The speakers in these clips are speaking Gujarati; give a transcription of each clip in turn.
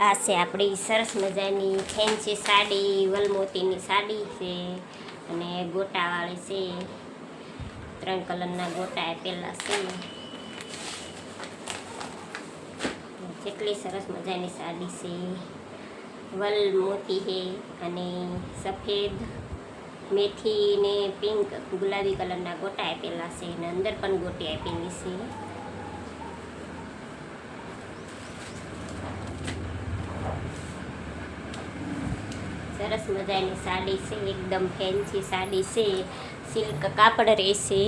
આ છે આપણી સરસ મજાની ફેન્સી સાડી, વલમોતીની સાડી છે અને ગોટાવાળી છે. 3 કલરના ગોટા આપેલા છે. કેટલી સરસ મજાની સાડી છે. વલમોતી છે અને સફેદ, મેથી ને પિંક, ગુલાબી કલરના ગોટા આપેલા છે અને અંદર પણ ગોટી આપેલી છે. સરસ મજાની સાડી છે, એકદમ ફેન્સી સાડી છે. સિલ્ક કાપડ રહેશે,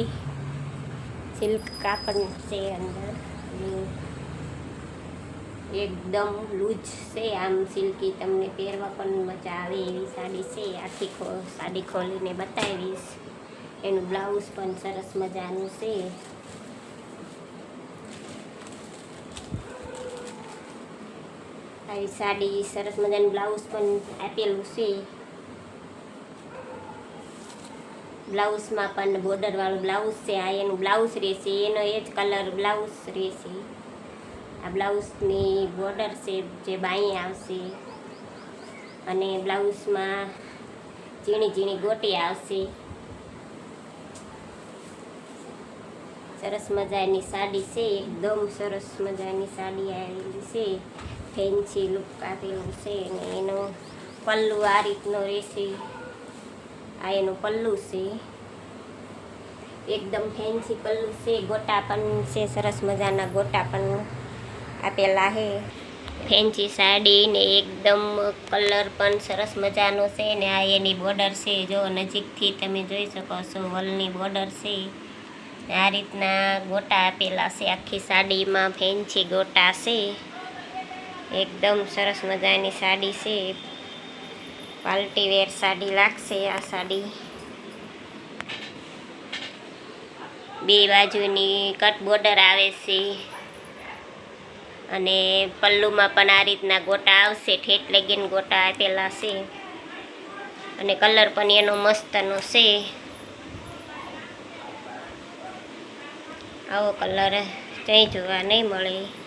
સિલ્ક કાપડ છે અંદર, એકદમ લૂઝ છે. આમ સિલ્કી, તમને પહેરવા પણ મજા આવે એવી સાડી છે. આખી સાડી ખોલીને બતાવીશ. એનું બ્લાઉઝ પણ સરસ મજાનું છે. આવી સાડી સરસ મજાનું બ્લાઉઝ પણ આપેલું છે. બ્લાઉઝમાં પણ બોર્ડરવાળું બ્લાઉઝ છે. આ એનું બ્લાઉઝ રહેશે, એનો એ જ કલર બ્લાઉઝ રહેશે. આ બ્લાઉઝની બોર્ડર છે જે બાંય આવશે અને બ્લાઉઝમાં ઝીણી ઝીણી ગોટી આવશે. સરસ મજાની સાડી છે, એકદમ સરસ મજાની સાડી આવેલી છે. ફેન્સી લુક આપેલું છે અને એનો પલ્લુ આ રીતનો રહેશે. આ એનું પલ્લુ છે, એકદમ ફેન્સી પલ્લુ છે. ગોટા પણ છે, સરસ મજાના ગોટા પણ આપેલા છે. ફેન્સી સાડી ને એકદમ કલર પણ સરસ મજાનો છે ને આ એની બોર્ડર છે. જો નજીકથી તમે જોઈ શકો છો, વલની બોર્ડર છે. આ રીતના ગોટા આપેલા છે. આખી સાડીમાં ફેન્સી ગોટા છે. એકદમ સરસ મજાની સાડી છે. પાર્ટી વેર સાડી લાગશે આ સાડી. બે બાજુની કટ બોર્ડર આવે છે અને પલ્લુમાં પણ આ રીતના ગોટા આવશે. ઠેઠ લગીન ગોટા આપેલા છે અને કલર પણ એનો મસ્તનો છે. આવો કલર ક્યાંય જોવા નહીં મળે.